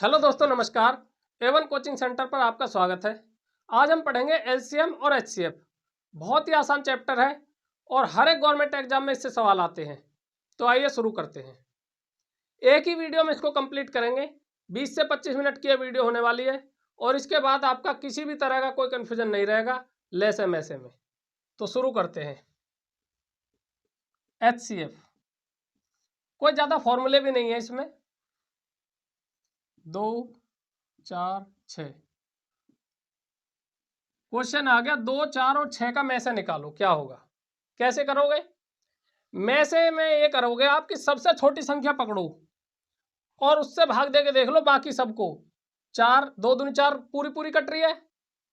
Hello दोस्तों, नमस्कार। A1 coaching centre पर आपका स्वागत है। आज हम पढ़ेंगे एलसीएम और एचसीएफ। बहुत ही आसान चैप्टर है और हर एक गवर्नमेंट एग्जाम में इससे सवाल आते हैं। तो आइए शुरू करते हैं। एक ही वीडियो में इसको कंप्लीट करेंगे। 20 से 25 मिनट की यह वीडियो होने वाली है और इसके बाद आपका किसी भी तरह का कोई कन्फ्यूजन नहीं रहेगा लेसे मैसे में। तो शुरू करते हैं। एचसीएफ कोई ज़्यादा फॉर्मूले भी नहीं है इसमें। 2 4 6 क्वेश्चन आ गया। 2 4 और 6 का में से निकालो, क्या होगा? कैसे करोगे? में से में ये करोगे आप कि सबसे छोटी संख्या पकड़ो और उससे भाग दे के देख लो बाकी सबको। 4 2 दूनी 4 पूरी पूरी कट रही है,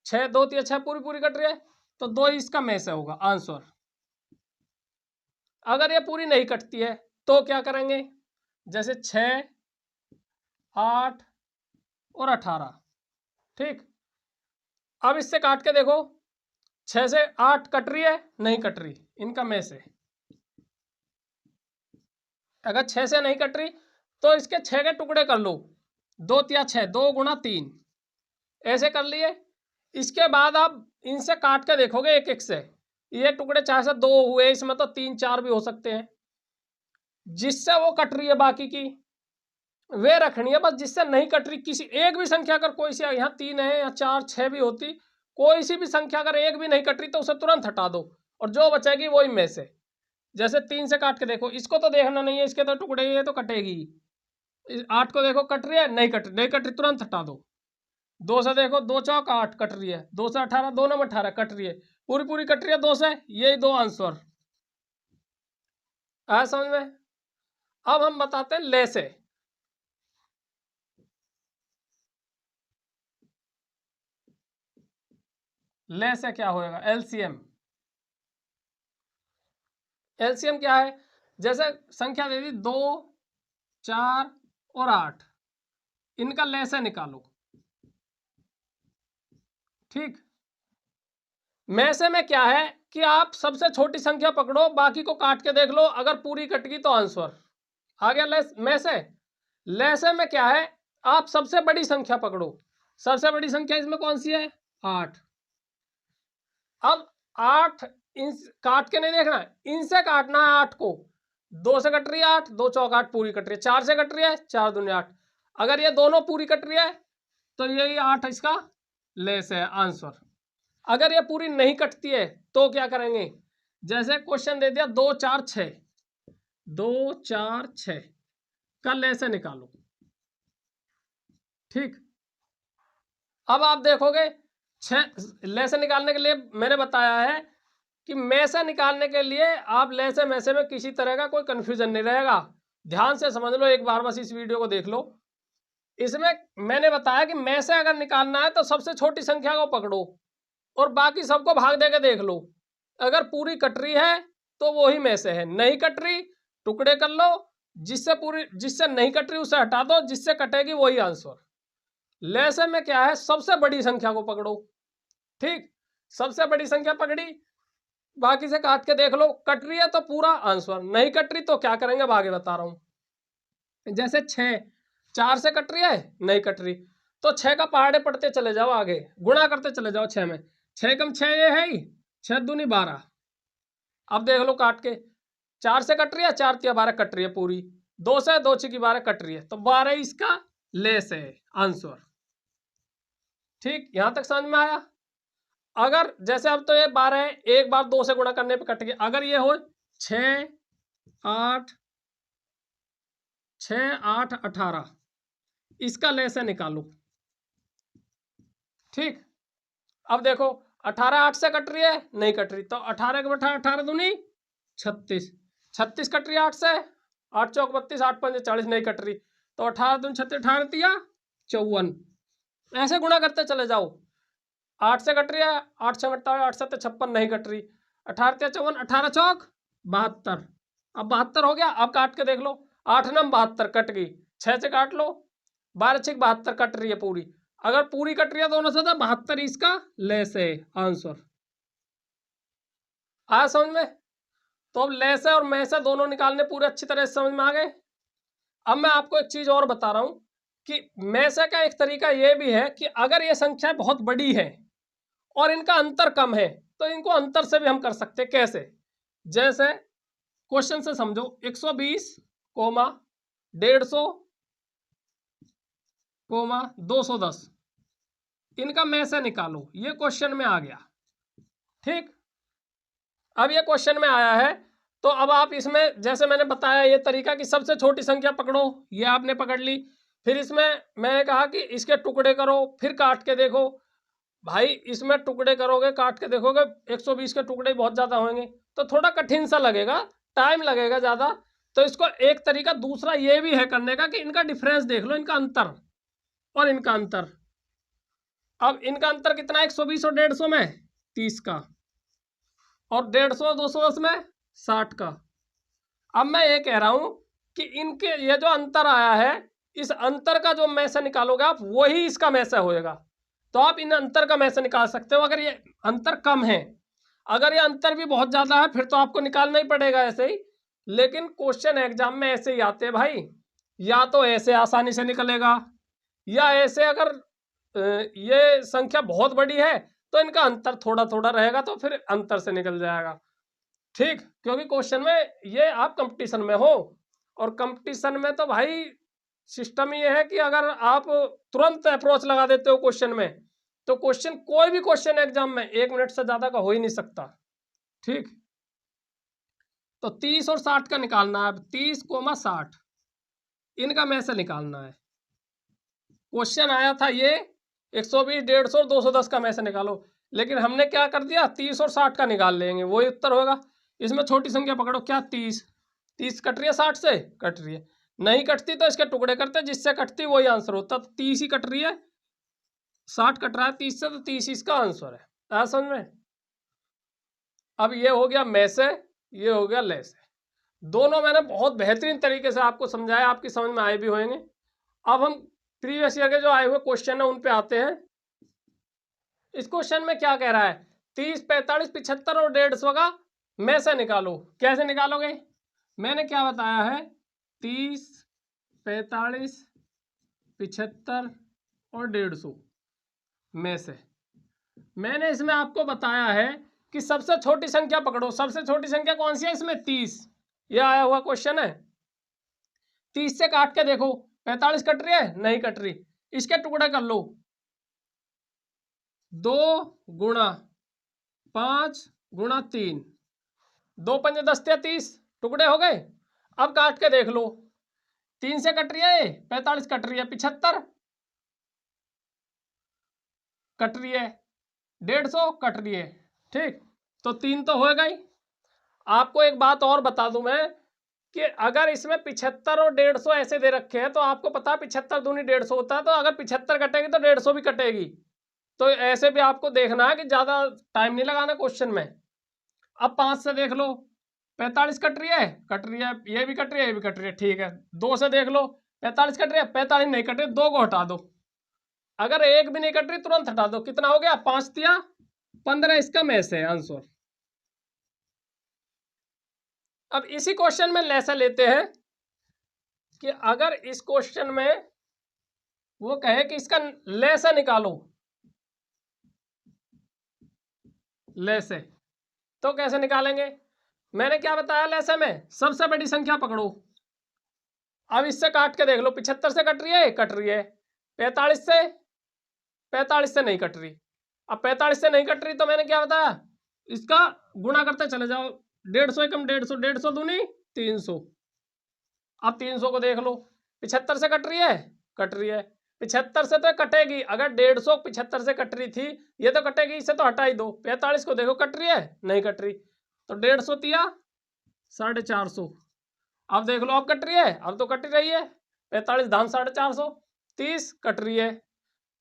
6 2 3 6 पूरी पूरी कट रही है, तो 2 इसका में से होगा आंसर। अगर ये पूरी नहीं कटती है तो क्या करेंगे? जैसे 6 8 और 18, ठीक। अब इससे काट के देखो, 6 से 8 कट रही है? नहीं कट रही, इनका में से। अगर 6 से नहीं कट रही तो इसके 6 के टुकड़े कर लो। 2 तिया 6, 2 गुणा 3, ऐसे कर लिए। इसके बाद आप इनसे काट के देखोगे एक एक से। ये टुकड़े चाहे से 2 हुए, इसमें तो 3 4 भी हो सकते हैं। जिससे वो कट रही है बाकी की वे रखनी है बस। जिससे नहीं कट रही किसी एक भी संख्या, अगर कोई सी यहाँ 3 है या 4 6 भी होती, कोई सी भी संख्या अगर एक भी नहीं कट रही तो उसे तुरंत हटा दो और जो बचेगी वही में से। जैसे 3 से काट के देखो, इसको तो देखना नहीं है, इसके तो टुकड़े ये तो कटेगी। 8 को देखो कट रही है? नहीं कट रही, तुरंत हटा दो। 2 से देखो, 2 चौक 8 कट रही है, 2 से 18, 2 नम 18 कट रही है, पूरी पूरी कट रही है 2 से। यही 2 आंसर आया समझ में? अब हम बताते हैं ले से। ले से क्या होएगा? एलसीएम। एलसीएम क्या है? जैसे संख्या दे दी 2 4 और 8, इनका ले से निकालो, ठीक। में से में क्या है कि आप सबसे छोटी संख्या पकड़ो, बाकी को काट के देख लो, अगर पूरी कट गई तो आंसर आ गया। में से लेसे में क्या है? आप सबसे बड़ी संख्या पकड़ो। सबसे बड़ी संख्या इसमें कौन सी है? 8। अब 8 इन काट के नहीं देखना, इनसे काटना है 8 को। 2 से कट रही है 8, 2 चौक 8 पूरी कट रही है। 4 से कट रही है, 4 दूनी 8। अगर ये दोनों पूरी कट रही है तो यही 8 इसका लेस है आंसर। अगर ये पूरी नहीं कटती है तो क्या करेंगे? जैसे क्वेश्चन दे दिया 2 4 6, 2 4 6 का लेस निकालो, ठीक। अब आप देखोगे 6 लेसे निकालने के लिए मैंने बताया है कि में से निकालने के लिए आप लेसे में से में किसी तरह का कोई कंफ्यूजन नहीं रहेगा। ध्यान से समझ लो, एक बार बस इस वीडियो को देख लो। इसमें मैंने बताया कि में से अगर निकालना है तो सबसे छोटी संख्या को पकड़ो और बाकी सबको भाग दे के देख लो। अगर पूरी कट रही है तो वो ही में से है, नहीं कट रही टुकड़े कर लो, जिससे नहीं कट रही उसे हटा दो, जिससे कटेगी वही आंसर। लेसे में क्या है? सबसे बड़ी संख्या को पकड़ो, ठीक। सबसे बड़ी संख्या पकड़ी, बाकी से काट के देख लो, कट रही है तो पूरा आंसर, नहीं कट रही तो क्या करेंगे अब आगे बता रहा हूं। जैसे 6 4 से कट रही है, नहीं कट रही, तो 6 का पहाड़े पढ़ते चले जाओ, आगे गुणा करते चले जाओ 6 में। 6 कम 6 ये है ही, 6 दूनी 12। अब देख लो काट के, 4 से कट रही है, 4 तिया 12 कट रही है पूरी, 2 से 2 6 की 12 कट रही है, तो 12 इसका लेस है आंसर, ठीक। यहां तक समझ में आया? अगर जैसे अब तो ये 12 है, एक बार 2 से गुणा करने पे कट गया। अगर ये हो 6 8 18, इसका लेसे निकालो, ठीक। अब देखो 18 8 से कट रही है, नहीं कट रही, तो 18 के बटा 18 दूनी 36, 36 कट रही है 8 से, 8 चौक 32, 8 पंजे 40, नहीं कट रही, तो 18 दूनी 36, 18 तिया 54। ऐसे गुणा करते चले जाओ। 8 से कट रही है, 8 6 48, 8 7 56, नहीं कट रही, 18 तिया 54, 18 चौक 72। अब 72 हो गया। अब काट के देख लो, 8 नम 72 कट गई, 6 से काट लो, 12 6 72 कट रही है पूरी। अगर पूरी कट रही है दोनों से तो 72 इसका लेस है आंसर। आया समझ में? तो अब लेस है और में से दोनों निकालने पूरे अच्छी तरह से समझ में आ गए। अब मैं आपको एक चीज और बता रहा हूं कि में से का एक तरीका ये भी है कि अगर ये संख्या बहुत बड़ी है और इनका अंतर कम है तो इनको अंतर से भी हम कर सकते हैं। कैसे? जैसे क्वेश्चन से समझो, 120 कोमा 150 कोमा 210, इनका में से निकालो, ये क्वेश्चन में आ गया। ठीक, अब ये क्वेश्चन में आया है तो अब आप इसमें जैसे मैंने बताया ये तरीका कि सबसे छोटी संख्या पकड़ो, ये आपने पकड़ ली, फिर इसमें मैंने कहा कि इसके टुकड़े करो, फिर काट के देखो। भाई इसमें टुकड़े करोगे, काट के देखोगे, 120 के टुकड़े बहुत ज़्यादा होंगे तो थोड़ा कठिन सा लगेगा, टाइम लगेगा ज़्यादा। तो इसको एक तरीका दूसरा ये भी है करने का कि इनका डिफरेंस देख लो, इनका अंतर और इनका अंतर। अब इनका अंतर कितना है? 120 और 150 में 30 का, और 150 और 210 में 60 का। अब मैं ये कह रहा हूं कि इनके ये जो अंतर आया है, इस अंतर का जो में से निकालोगे आप, वही इसका में से होएगा। तो आप इन अंतर का में से निकाल सकते हो अगर ये अंतर कम है। अगर ये अंतर भी बहुत ज़्यादा है फिर तो आपको निकालना ही पड़ेगा ऐसे ही। लेकिन क्वेश्चन एग्जाम में ऐसे ही आते हैं भाई, या तो ऐसे आसानी से निकलेगा, या ऐसे अगर ये संख्या बहुत बड़ी है तो इनका अंतर थोड़ा थोड़ा रहेगा तो फिर अंतर से निकल जाएगा। ठीक, क्योंकि क्वेश्चन में ये आप कंपटीशन में हो, और कंपटीशन में तो भाई सिस्टम ये है कि अगर आप तुरंत अप्रोच लगा देते हो क्वेश्चन में तो क्वेश्चन, कोई भी क्वेश्चन एग्जाम में 1 मिनट से ज्यादा का हो ही नहीं सकता। ठीक, तो 30 और 60 का निकालना है। 30 कोमा 60 इनका में से निकालना है। क्वेश्चन आया था ये 120, 150 और 210 का में से निकालो, लेकिन हमने क्या कर दिया, 30 और 60 का निकाल लेंगे, वही उत्तर होगा। इसमें छोटी संख्या पकड़ो, क्या 30, 30 कट रही है 60 से, कट रही है। नहीं कटती तो इसके टुकड़े करते, जिससे कटती वही आंसर होता। तो 30 ही कट रही है, 60 कट रहा है 30 से, तो 30 इसका आंसर है। आ समझ में? अब ये हो गया में से, ये हो गया ले से। दोनों मैंने बहुत बेहतरीन तरीके से आपको समझाया, आपकी समझ में आए भी होंगे। अब हम प्रीवियस ईयर के जो आए हुए क्वेश्चन है उन पे आते हैं। इस क्वेश्चन में क्या कह रहा है, 30, 45, 75 और 150 का में से निकालो। कैसे निकालोगे? मैंने क्या बताया है, 30, 45, 75 और 150 में से। मैंने इसमें आपको बताया है कि सबसे छोटी संख्या पकड़ो। सबसे छोटी संख्या कौन सी है इसमें? 30। यह आया हुआ क्वेश्चन है। 30 से काट के देखो, 45 कट रही है, नहीं कट रही। इसके टुकड़े कर लो, 2 गुणा 5 गुणा 3, 2 पंजे 10 या 30, टुकड़े हो गए। अब काट के देख लो, 3 से कट रही है, 45 कट रही है, 75 कट रही है, 150 कट रही है। ठीक, तो 3 तो होएगा ही। आपको एक बात और बता दूं मैं कि अगर इसमें 75 और 150 ऐसे दे रखे हैं तो आपको पता है 75 दूनी 150 होता है, तो अगर 75 कटेगी तो 150 भी कटेगी। तो ऐसे भी आपको देखना है कि ज़्यादा टाइम नहीं लगाना क्वेश्चन में। अब 5 से देख लो, 45 कट रही है, कट रही है, ये भी कट रही है, ये भी कट रही है। ठीक है, 2 से देख लो, 45 कट रही है, 45 नहीं कट रही, 2 को हटा दो। अगर एक भी नहीं कट रही तुरंत हटा दो। कितना हो गया? 5 दिया 15, इसका में से आंसर। अब इसी क्वेश्चन में लेसा लेते हैं कि अगर इस क्वेश्चन में वो कहे कि इसका लेसा निकालो, लेसे, तो कैसे निकालेंगे? मैंने क्या बताया, लेसे में सबसे बड़ी संख्या पकड़ो। अब इससे काट के देख लो, 75 से कट रही है, कट रही है, 45 से, 45 से नहीं कट रही। अब 45 से नहीं कट रही तो मैंने क्या बताया, इसका गुणा करते चले जाओ, 150 एकम 150, 150 दूनी 300। अब 300 को देख लो, 75 से कट रही है, कट रही है, 75 से तो कटेगी। अगर 150 75 से कट रही थी, ये तो कटेगी, इसे तो हटा ही दो। 45 को देखो कट रही है, नहीं कट रही, तो 150 दिया 450। अब देख लो, अब कट रही है, अब तो कट ही रही है, 45 धान 450, 30 कट रही है,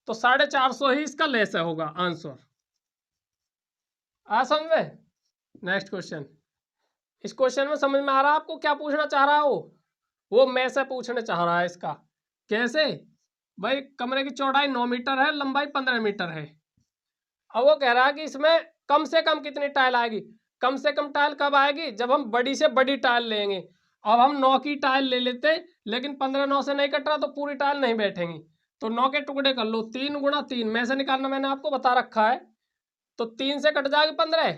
तो 450 ही इसका लेस होगा आंसर। आ समझ में? Next question. इस क्वेश्चन में समझ में आ रहा है आपको क्या पूछना चाह रहा हो? वो मैं से पूछने चाह रहा है इसका। कैसे? भाई कमरे की चौड़ाई 9 मीटर है, लंबाई 15 मीटर है। अब वो कह रहा है कि इसमें कम से कम कितनी टाइल आएगी। कम से कम टाइल कब आएगी? जब हम बड़ी से बड़ी टाइल लेंगे। अब हम 9 की टाइल ले लेते, लेकिन 15 9 से नहीं कट रहा तो पूरी टाइल नहीं बैठेंगी, तो 9 के टुकड़े कर लो, 3 गुणा 3 में से निकालना मैंने आपको बता रखा है, तो 3 से कट जाएगी 15,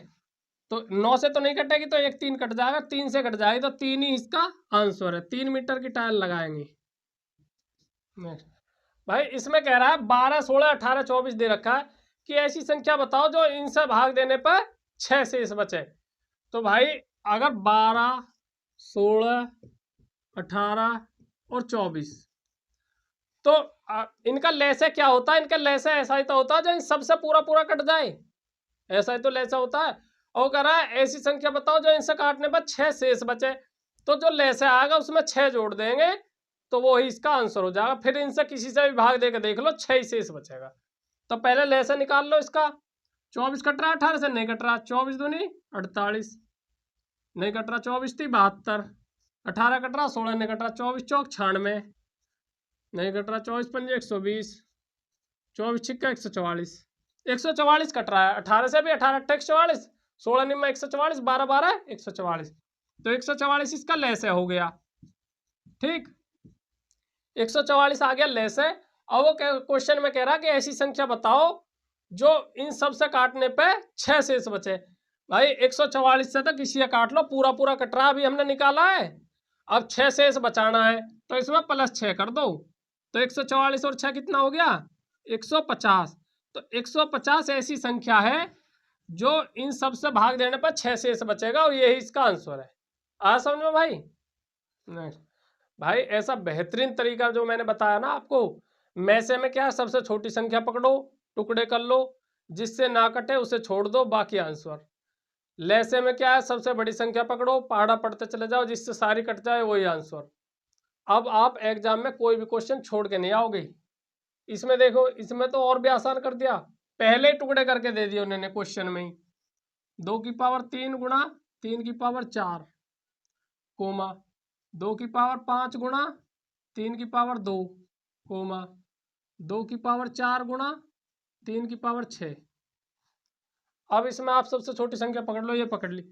तो 9 से तो नहीं कटेगी, तो एक 3 कट जाएगा, 3 से कट जाएगी, तो 3 ही इसका आंसर है। 3 मीटर की टाइल लगाएंगे। भाई इसमें कह रहा है 12 16 18 24 दे रखा है कि ऐसी संख्या बताओ जो इनसे भाग देने पर 6 शेष बचे। तो भाई अगर 12 16 18 और 24, तो इनका लैसे क्या होता है, इनका लैसे ऐसा ही तो होता है जो इन सबसे पूरा पूरा कट जाए, ऐसा ही तो लैसा होता है। और कह रहा है ऐसी संख्या बताओ जो इनसे काटने पर 6 शेष बचे, तो जो लैसे आएगा उसमें 6 जोड़ देंगे तो वो ही इसका आंसर हो जाएगा। फिर इनसे किसी से भी भाग देकर देख लो, 6 शेष बचेगा। तो पहले लैसे निकाल लो इसका। 24 कट रहा, 18 से नहीं कट रहा, 24 दूनी 48, नहीं कट रहा, 24 थी 72, 18 कट रहा, 16 नहीं कट रहा, 24 चौक 96, नहीं कट रहा, 24 पंजे 120, 24 छिक्का 144, 144 कट रहा है, 18 से भी 18 अट्ठा 144, 16 निम्मा 144, 12 12 144, तो 144 इसका लैसे हो गया। ठीक, 144 आ गया लैसे। अब वो क्वेश्चन में कह रहा कि ऐसी संख्या बताओ जो इन सब से काटने पे 6 शेष बचे। भाई 144 से तो किसी काट लो, पूरा पूरा कट रहा अभी हमने निकाला है, अब 6 शेष बचाना है तो इसमें +6 कर दो, तो 144 और 6 कितना हो गया 150। तो 150 ऐसी संख्या है जो इन सब से भाग देने पर 6 शेष बचेगा, और यही इसका आंसर है। आ समझ में भाई? नेक्स्ट भाई ऐसा बेहतरीन तरीका जो मैंने बताया ना आपको, मैसे में क्या है, सबसे छोटी संख्या पकड़ो, टुकड़े कर लो, जिससे ना कटे उसे छोड़ दो, बाकी आंसर। लैसे में क्या है, सबसे बड़ी संख्या पकड़ो, पहाड़ा पढ़ते चले जाओ, जिससे सारी कट जाए वही आंसर। अब आप एग्जाम में कोई भी क्वेश्चन छोड़ के नहीं आओगे। इसमें देखो, इसमें तो और भी आसान कर दिया, पहले टुकड़े करके दे दिए उन्होंने क्वेश्चन में ही। 2 की पावर 3 गुणा 3 की पावर 4, कोमा 2 की पावर 5 गुणा 3 की पावर 2, कोमा 2 की पावर 4 गुणा 3 की पावर 6। अब इसमें आप सबसे छोटी संख्या पकड़ लो, ये पकड़ ली।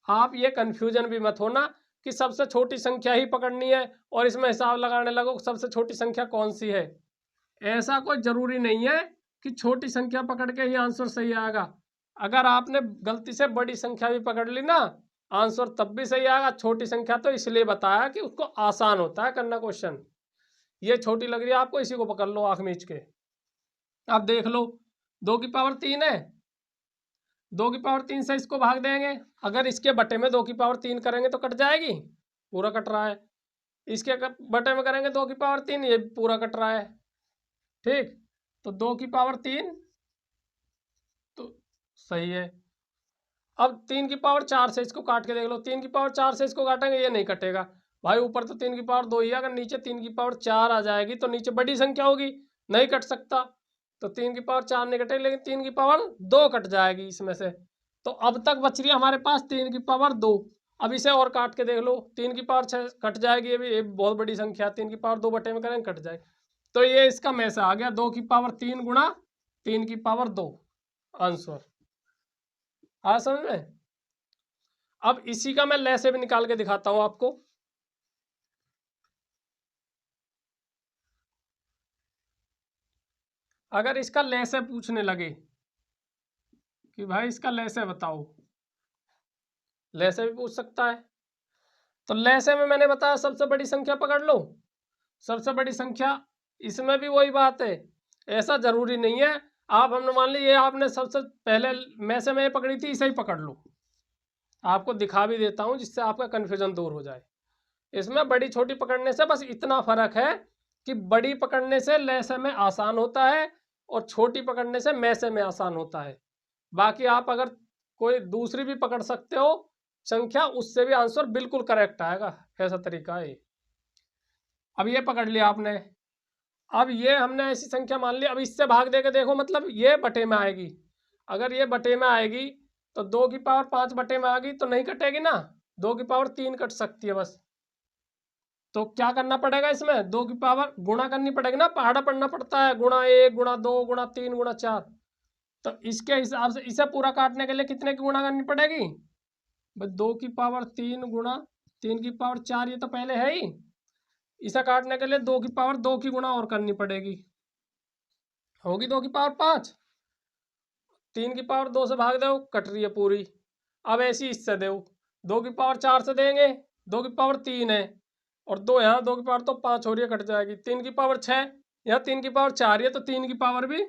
आप ये कंफ्यूजन भी मत होना कि सबसे छोटी संख्या ही पकड़नी है और इसमें हिसाब लगाने लगो सबसे छोटी संख्या कौन सी है। ऐसा कोई जरूरी नहीं है कि छोटी संख्या पकड़ के ही आंसर सही आएगा। अगर आपने गलती से बड़ी संख्या भी पकड़ ली ना, आंसर तब भी सही आएगा। छोटी संख्या तो इसलिए बताया कि उसको आसान होता है करना क्वेश्चन। ये छोटी लग रही है आपको, इसी को पकड़ लो आंख मीच के। अब देख लो 2 की पावर 3 है, 2 की पावर 3 से इसको भाग देंगे, अगर इसके बटे में 2 की पावर 3 करेंगे तो कट जाएगी, पूरा कट रहा है। इसके बटे में करेंगे 2 की पावर 3, ये पूरा कट रहा है। ठीक, तो 2 की पावर 3 तो सही है। अब 3 की पावर 4 से इसको काट के देख लो, 3 की पावर 4 से इसको काटेंगे, ये नहीं कटेगा भाई। ऊपर तो 3 की पावर 2 ही है, अगर नीचे 3 की पावर 4 आ जाएगी तो नीचे बड़ी संख्या होगी, नहीं कट सकता। तो 3 की पावर 4 नहीं कटेगी, लेकिन 3 की पावर 2 कट जाएगी इसमें से। तो अब तक बच रही है हमारे पास 3 की पावर 2। अब इसे और काट के देख लो, 3 की पावर 6 कट जाएगी, ये भी एक बहुत बड़ी संख्या, 3 की पावर 2 बटे में करेंगे कट जाएगी। तो ये इसका में से आ गया 2 की पावर 3 गुणा 3 की पावर 2 आंसर। हाँ समझ में? अब इसी का मैं लैसे भी निकाल के दिखाता हूं आपको। अगर इसका लैसे पूछने लगे कि भाई इसका लैसे बताओ, लैसे भी पूछ सकता है। तो लैसे में मैंने बताया सबसे बड़ी संख्या पकड़ लो, सबसे बड़ी संख्या। इसमें भी वही बात है, ऐसा जरूरी नहीं है आप, हमने मान ली ये आपने सबसे पहले में से मैं पकड़ी थी, इसे ही पकड़ लो। आपको दिखा भी देता हूं जिससे आपका कन्फ्यूजन दूर हो जाए। इसमें बड़ी छोटी पकड़ने से बस इतना फर्क है कि बड़ी पकड़ने से लैसे में आसान होता है और छोटी पकड़ने से मैसे में आसान होता है। बाकी आप अगर कोई दूसरी भी पकड़ सकते हो संख्या, उससे भी आंसर बिल्कुल करेक्ट आएगा, ऐसा तरीका है। अब ये पकड़ लिया आपने, अब ये हमने ऐसी संख्या मान ली, अब इससे भाग दे के देखो, मतलब ये बटे में आएगी। अगर ये बटे में आएगी तो 2 की पावर 5 बटे में आ गई तो नहीं कटेगी ना, 2 की पावर 3 कट सकती है बस। तो क्या करना पड़ेगा इसमें, 2 की पावर गुणा करनी पड़ेगी ना, पहाड़ा पढ़ना पड़ता है, गुणा 1 गुणा 2 गुणा 3 गुणा 4। तो इसके हिसाब से इसे पूरा काटने के लिए कितने की गुणा करनी पड़ेगी, 2 की पावर 3 गुणा 3 की पावर 4 ये तो पहले है ही। इसे काटने के लिए 2 की पावर 2 की गुणा और करनी पड़ेगी, होगी 2 की पावर 5। 3 की पावर 2 से भाग दो, कट रही है पूरी। अब ऐसी इससे दो, 2 की पावर 4 से देंगे, 2 की पावर 3 है, और 2 यहाँ, 2 की पावर तो 5 हो रही है, कट जाएगी। 3 की पावर 6, यहाँ 3 की पावर 4 है, तो 3 की पावर भी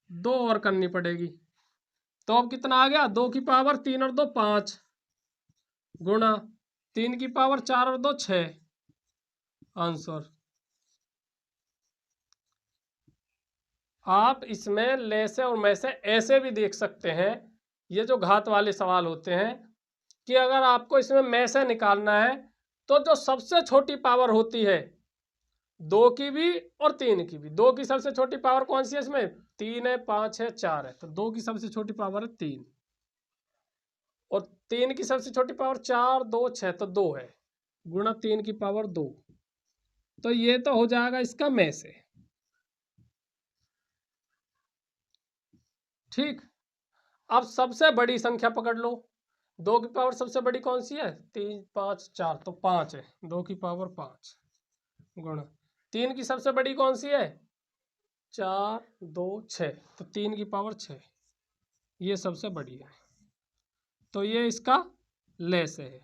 2 और करनी पड़ेगी। तो अब कितना आ गया, 2 की पावर 3 और 2 5 गुणा 3 की पावर 4 और 2 6। आंसर आप इसमें ले से और मैं से ऐसे भी देख सकते हैं, ये जो घात वाले सवाल होते हैं, कि अगर आपको इसमें में से निकालना है तो जो सबसे छोटी पावर होती है 2 की भी और 3 की भी, 2 की सबसे छोटी पावर कौन सी है इसमें, 3 है, 5 है, 4 है, तो 2 की सबसे छोटी पावर है 3, और 3 की सबसे छोटी पावर 4, 2, 6, तो 2 है, गुणा 3 की पावर 2। तो ये तो हो जाएगा इसका में से। ठीक, अब सबसे बड़ी संख्या पकड़ लो, 2 की पावर सबसे बड़ी कौन सी है, 3, 5, 4, तो 5 है, 2 की पावर 5 गुणा 3 की सबसे बड़ी कौन सी है, 4, 2, 6, तो 3 की पावर 6, ये सबसे बड़ी है, तो ये इसका लेस है।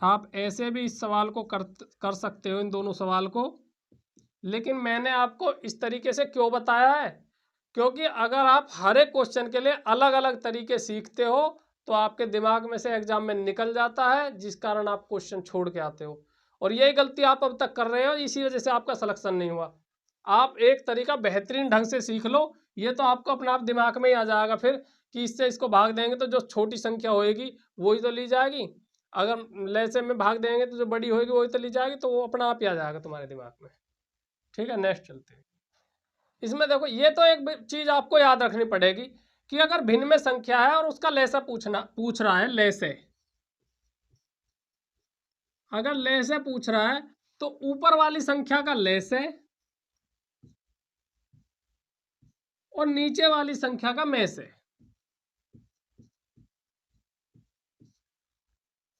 आप ऐसे भी इस सवाल को कर सकते हो, इन दोनों सवाल को, लेकिन मैंने आपको इस तरीके से क्यों बताया है, क्योंकि अगर आप हर एक क्वेश्चन के लिए अलग अलग तरीके सीखते हो तो आपके दिमाग में से एग्जाम में निकल जाता है, जिस कारण आप क्वेश्चन छोड़ के आते हो, और यही गलती आप अब तक कर रहे हो, इसी वजह से आपका सिलेक्शन नहीं हुआ। आप एक तरीका बेहतरीन ढंग से सीख लो, ये तो आपको अपने आप दिमाग में ही आ जाएगा फिर, कि इससे इसको भाग देंगे तो जो छोटी संख्या होएगी वही तो ली जाएगी, अगर लैसे में भाग देंगे तो जो बड़ी होएगी वही तो ली जाएगी, तो वो अपना आप ही आ जाएगा तुम्हारे दिमाग में। ठीक है, नेक्स्ट चलते हैं। इसमें देखो, ये तो एक चीज आपको याद रखनी पड़ेगी कि अगर भिन्न में संख्या है और उसका लैसा पूछ रहा है, लैसे, अगर लैसे पूछ रहा है तो ऊपर वाली संख्या का लैसे और नीचे वाली संख्या का में से,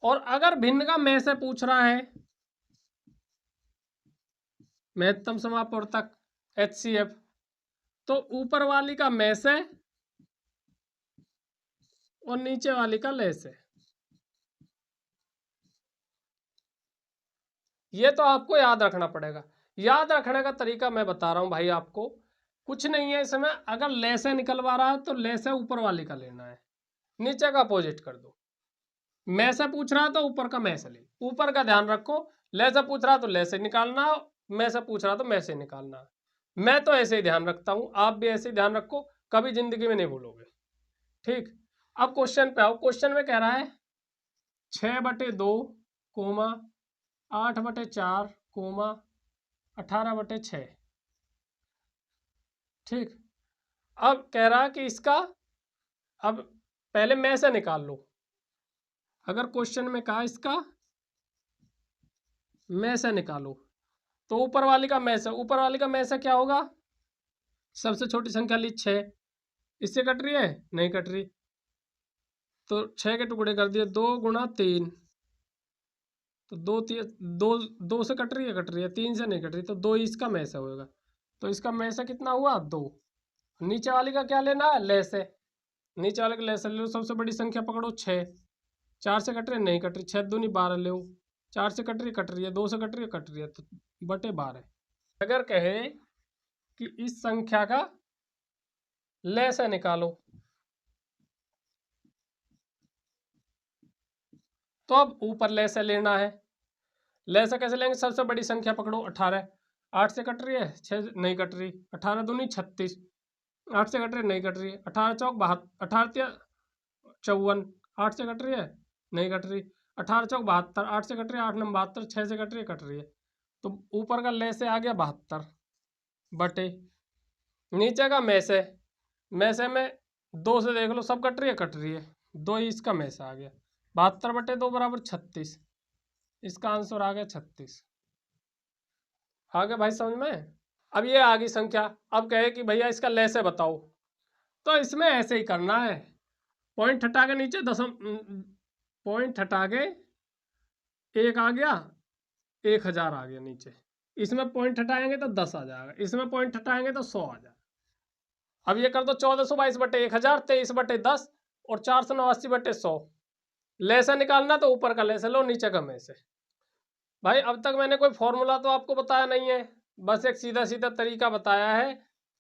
और अगर भिन्न का में से पूछ रहा है, महत्तम समापवर्तक HCF, तो ऊपर वाली का में से और नीचे वाली का लैसे। ये तो आपको याद रखना पड़ेगा। याद रखने का तरीका मैं बता रहा हूं भाई आपको, कुछ नहीं है इसमें, अगर लैसे निकलवा रहा है तो लैसे ऊपर वाली का लेना है, नीचे का अपोजिट कर दो। में से पूछ रहा है तो ऊपर का में से ले, ऊपर का ध्यान रखो, लैसे पूछ रहा तो लैसे निकालना, में से पूछ रहा तो में से निकालना। मैं तो ऐसे ही ध्यान रखता हूं, आप भी ऐसे ही ध्यान रखो, कभी जिंदगी में नहीं भूलोगे। ठीक, अब क्वेश्चन पे आओ। क्वेश्चन में कह रहा है 6/2 कोमा 8/4 कोमा 18/6। ठीक, अब कह रहा है कि इसका, अब पहले में से निकाल लो। अगर क्वेश्चन में कहा इसका में से निकालो, तो ऊपर वाली का में से, ऊपर वाली का में से क्या होगा, सबसे छोटी संख्या ली 6, इससे कट रही है, नहीं कट रही, तो 6 के टुकड़े कर दिए, 2 गुणा 3, तो 2 दो, 2 से कट रही है, 3 से नहीं कट रही, तो 2 इसका में से होगा, तो इसका में से कितना हुआ, 2। नीचे वाली का क्या लेना है, लैसे, नीचे वाले का लैसे ले लो, सबसे बड़ी संख्या पकड़ो 6, 4 से कट रही है, नहीं कट रही, 6 दूनी 12 ले, 4 से कट रही है, 2 से कट रही है, तो बटे 12। अगर कहे कि इस संख्या का लैसे निकालो, तो अब ऊपर लैसे लेना है। लैसे कैसे लेंगे, सबसे बड़ी संख्या पकड़ो 18, 8 से कट रही है, 6 नहीं कट रही, 18 दूनी 36, 8 से कट रही है, नहीं कट रही है, 18 चौक 72, 18 54, 8 से कट रही है, नहीं कट रही, 18 चौक 72, 8 से कट रही है, 8 9 72, 6 से कट रही है, तो ऊपर का लैसे आ गया 72 बटे, नीचे का में से में 2 से देख लो, सब कट रही है, 2 ही इसका में से आ गया, 72/2 बराबर 36, इसका आंसर आ गया 36। आ गया भाई समझ में। अब ये आ गई संख्या, अब कहे कि भैया इसका लैसे बताओ, तो इसमें ऐसे ही करना है, पॉइंट हटा के नीचे पॉइंट हटा के 1 आ गया, 1000 आ गया नीचे, इसमें पॉइंट हटाएंगे तो 10 आ जाएगा, इसमें पॉइंट हटाएंगे तो 100 आ जाएगा। अब ये कर दो 1422/1000, 23/10 और 489/100। लेसे निकालना तो ऊपर का लेसे लो, नीचे का में से। भाई अब तक मैंने कोई फॉर्मूला तो आपको बताया नहीं है, बस एक सीधा सीधा तरीका बताया है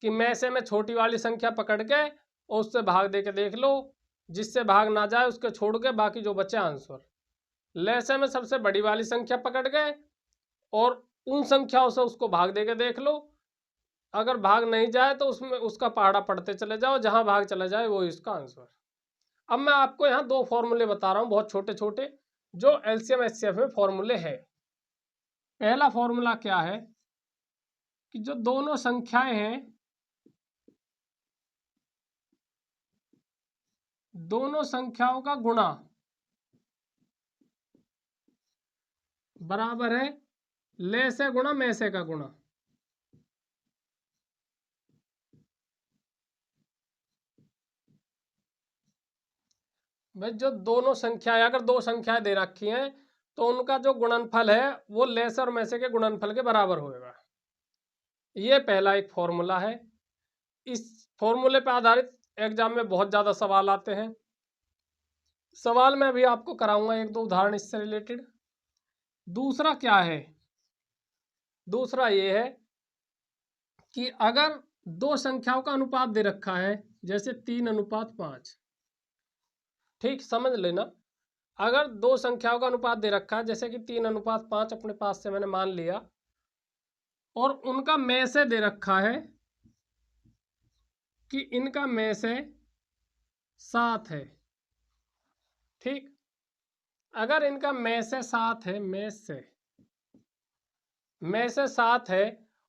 कि में से में छोटी वाली संख्या पकड़ के और उससे भाग दे के देख लो, जिससे भाग ना जाए उसके छोड़ के बाकी जो बचे आंसर। लेसे में सबसे बड़ी वाली संख्या पकड़ के और उन संख्याओं से उसको भाग दे के देख लो, अगर भाग नहीं जाए तो उसमें उसका पहाड़ा पढ़ते चले जाओ, जहां भाग चला जाए वो इसका आंसर। अब मैं आपको यहाँ 2 फॉर्मूले बता रहा हूँ बहुत छोटे छोटे, जो एलसीएम एचसीएफ में फॉर्मूले हैं। पहला फॉर्मूला क्या है कि जो दोनों संख्याएं हैं, दोनों संख्याओं का गुणा बराबर है ले से गुणा में से का गुणा। भाई जो दोनों संख्याएं, अगर 2 संख्याएं दे रखी हैं तो उनका जो गुणनफल है वो लेस और में से के गुणनफल के बराबर होगा। ये पहला एक फॉर्मूला है। इस फॉर्मूले पर आधारित एग्जाम में बहुत ज़्यादा सवाल आते हैं। सवाल मैं अभी आपको कराऊंगा 1-2 उदाहरण इससे रिलेटेड। दूसरा क्या है, दूसरा ये है कि अगर 2 संख्याओं का अनुपात दे रखा है, जैसे 3:5, ठीक समझ लेना। अगर 2 संख्याओं का अनुपात दे रखा है, जैसे कि 3:5 अपने पास से मैंने मान लिया, और उनका में से दे रखा है कि इनका में से 7 है, ठीक। अगर इनका में से 7 है, में से 7 है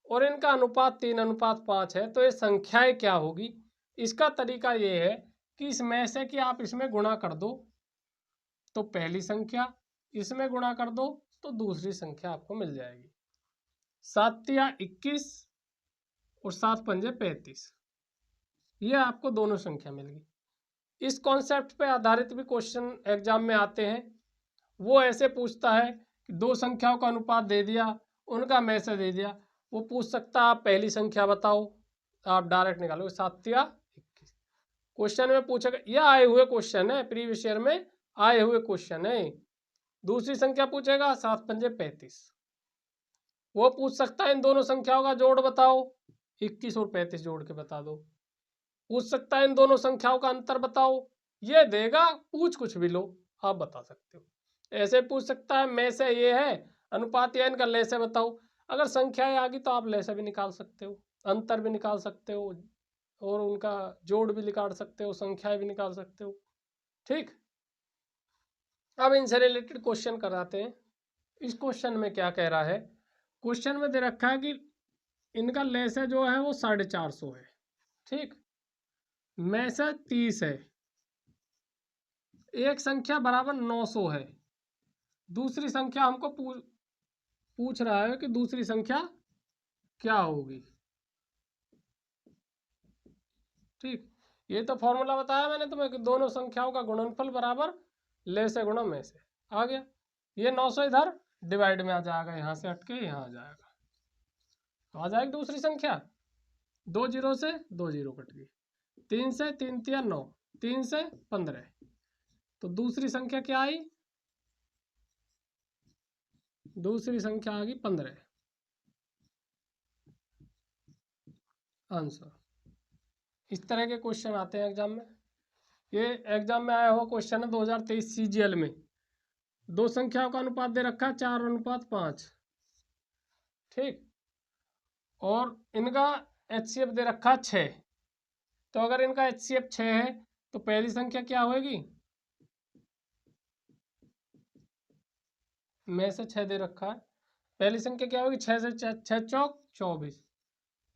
और इनका अनुपात 3:5 है, तो ये संख्याएं क्या होगी? इसका तरीका ये है कि इस में से कि आप इसमें गुणा कर दो तो पहली संख्या, इसमें गुणा कर दो तो दूसरी संख्या आपको मिल जाएगी। 7×21 और 7×5 ये आपको दोनों संख्या मिल गई। इस कॉन्सेप्ट पे आधारित भी क्वेश्चन एग्जाम में आते हैं। वो ऐसे पूछता है कि 2 संख्याओं का अनुपात दे दिया, उनका में से दे दिया, वो पूछ सकता है आप पहली संख्या बताओ, आप डायरेक्ट निकालोगे 7×21। क्वेश्चन में पूछेगा, यह आए हुए क्वेश्चन है, प्रीवियस ईयर में आए हुए क्वेश्चन है। दूसरी संख्या पूछेगा 7×35, वो पूछ सकता है इन दोनों संख्याओं का जोड़ बताओ, 21 और 35 जोड़ के बता दो। पूछ सकता है इन दोनों संख्याओं का अंतर बताओ, ये देगा, पूछ कुछ भी लो, आप बता सकते हो। ऐसे पूछ सकता है में से ये है अनुपात या इनका ले से बताओ। अगर संख्याएं आ गई तो आप ले से भी निकाल सकते हो, अंतर भी निकाल सकते हो और उनका जोड़ भी निकाल सकते हो, संख्याएं भी निकाल सकते हो, ठीक। अब इनसे रिलेटेड क्वेश्चन कराते हैं। इस क्वेश्चन में क्या कह रहा है, क्वेश्चन में दे रखा है कि इनका ले से जो है वो 450 है, ठीक। में से 30 है, एक संख्या बराबर 900 है। दूसरी संख्या हमको पूछ रहा है कि दूसरी संख्या क्या होगी, ठीक। ये तो फॉर्मूला बताया मैंने तुम्हें कि दोनों संख्याओं का गुणनफल बराबर ले से गुणा में से। आ गया, ये 900 इधर डिवाइड में आ जाएगा, यहाँ से हट के यहाँ आ जाएगा, तो आ जाएगी दूसरी संख्या। 2 जीरो से 2 जीरो कट गई, 3 से 3 तिया 9, 3 से 15, तो दूसरी संख्या क्या आई, दूसरी संख्या आ गई 15 आंसर। इस तरह के क्वेश्चन आते हैं एग्जाम में। ये एग्जाम में आया हुआ क्वेश्चन है 2023 CGL में। 2 संख्याओं का अनुपात दे रखा है 4:5, ठीक, और इनका HCF दे रखा है 6। तो अगर इनका HCF 6 है तो पहली संख्या क्या होगी, में से 6 दे रखा है, पहली संख्या क्या होगी, 6 से 6 चौक 24,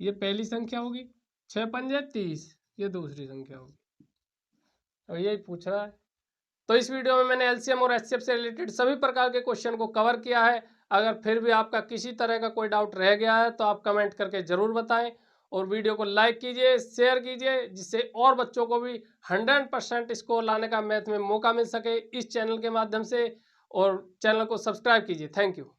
ये पहली संख्या होगी। 6 पंजे 30, ये दूसरी संख्या होगी, और यही पूछ रहा है। तो इस वीडियो में मैंने LCM और HCF से रिलेटेड सभी प्रकार के क्वेश्चन को कवर किया है। अगर फिर भी आपका किसी तरह का कोई डाउट रह गया है तो आप कमेंट करके ज़रूर बताएं, और वीडियो को लाइक कीजिए, शेयर कीजिए, जिससे और बच्चों को भी 100% स्कोर लाने का मैथ में मौका मिल सके इस चैनल के माध्यम से। और चैनल को सब्सक्राइब कीजिए। Thank you.